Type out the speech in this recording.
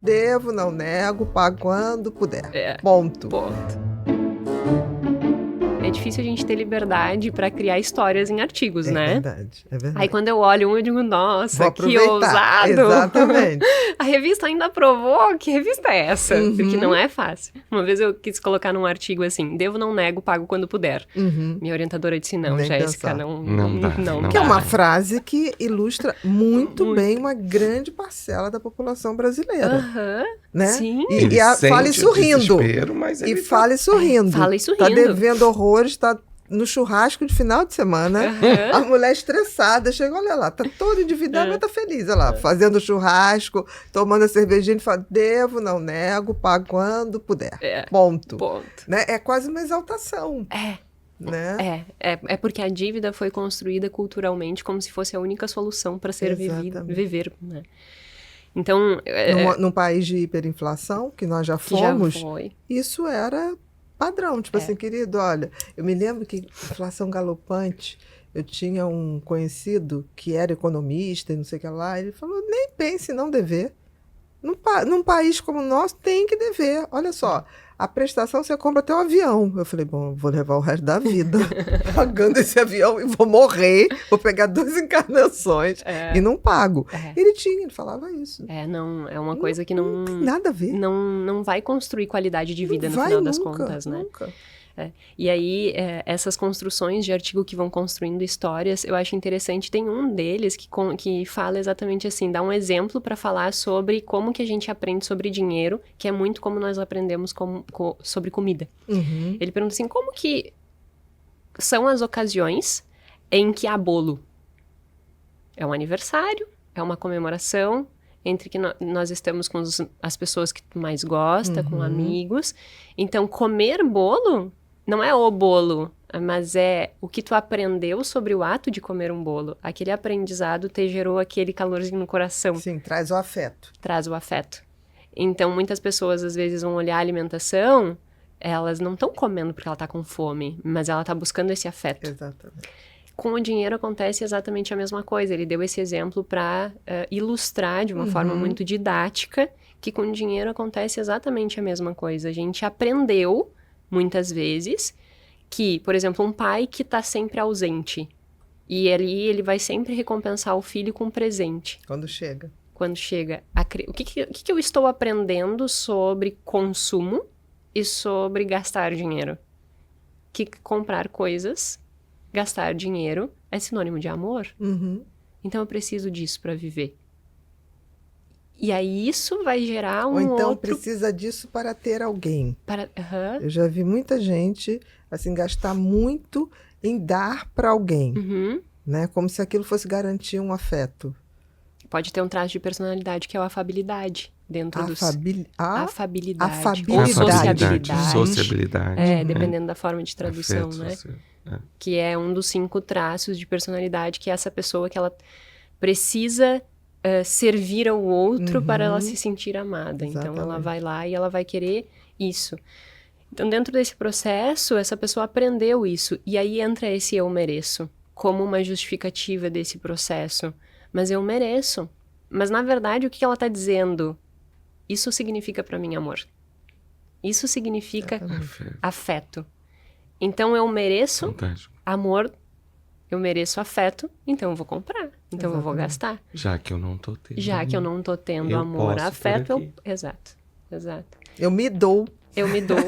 Devo, não nego, pago quando puder. Ponto. É difícil a gente ter liberdade para criar histórias em artigos, né? É verdade. Aí quando eu olho eu digo, nossa, que ousado! Exatamente. A revista ainda aprovou? Que revista é essa? Porque não é fácil. Uma vez eu quis colocar num artigo assim, devo, não nego, pago quando puder. Minha orientadora disse, não, Jéssica, não dá. Que é uma frase que ilustra muito bem uma grande parcela da população brasileira. Né? Sim. E fale sorrindo. E fale sorrindo. Fale sorrindo. Tá devendo horrores, tá no churrasco de final de semana. A mulher estressada chega, olha lá, tá toda endividada, mas tá feliz, olha lá, fazendo churrasco, tomando a cervejinha e fala, devo, não nego, pago quando puder. Ponto. Né? É quase uma exaltação. Né? É porque a dívida foi construída culturalmente como se fosse a única solução para ser viver, né? Então, num país de hiperinflação, que nós já fomos, isso era padrão. Tipo assim, querido, olha, eu me lembro que inflação galopante, eu tinha um conhecido que era economista e não sei o que lá, ele falou, nem pense em não dever. Num país como o nosso, tem que dever. Olha só, a prestação você compra até um avião. Eu falei, bom, vou levar o resto da vida pagando esse avião e vou morrer, vou pegar 2 encarnações e não pago. Ele falava isso. Não, é uma coisa que não tem nada a ver. Não vai construir qualidade de vida no final das contas, né? Nunca. E aí, essas construções de artigo que vão construindo histórias, eu acho interessante, tem um deles que fala exatamente assim, dá um exemplo para falar sobre como que a gente aprende sobre dinheiro, que é muito como nós aprendemos sobre comida. Ele pergunta assim, como que são as ocasiões em que há bolo? É um aniversário, é uma comemoração, entre que nós estamos com as pessoas que tu mais gosta, com amigos. Então, comer bolo não é o bolo, mas é o que tu aprendeu sobre o ato de comer um bolo. Aquele aprendizado te gerou aquele calorzinho no coração. Sim, traz o afeto. Traz o afeto. Então, muitas pessoas, às vezes, vão olhar a alimentação, elas não estão comendo porque ela está com fome, mas ela está buscando esse afeto. Exatamente. Com o dinheiro acontece exatamente a mesma coisa. Ele deu esse exemplo para ilustrar de uma forma muito didática que com o dinheiro acontece exatamente a mesma coisa. A gente aprendeu, muitas vezes, que, por exemplo, um pai que está sempre ausente. E ali ele vai sempre recompensar o filho com um presente. Quando chega. O que eu estou aprendendo sobre consumo e sobre gastar dinheiro? Que comprar coisas, gastar dinheiro é sinônimo de amor. Então eu preciso disso para viver. E aí isso vai gerar Ou então precisa disso para ter alguém. Eu já vi muita gente assim, gastar muito em dar para alguém. Né? Como se aquilo fosse garantir um afeto. Pode ter um traço de personalidade que é a afabilidade. Dentro afabilidade. Sociabilidade. Dependendo da forma de tradução, né? Que é um dos 5 traços de personalidade, que é essa pessoa que ela precisa servir ao outro para ela se sentir amada. Exatamente. Então, ela vai lá e ela vai querer isso. Então, dentro desse processo, essa pessoa aprendeu isso. E aí entra esse eu mereço, como uma justificativa desse processo. Mas eu mereço. Mas, na verdade, o que ela está dizendo? Isso significa para mim amor. Isso significa afeto. Então, eu mereço amor, eu mereço afeto, então eu vou comprar. Então, eu vou gastar. Já que eu não tô tendo. Já que eu não tô tendo amor, afeto, exato. Eu me dou. Eu me dou.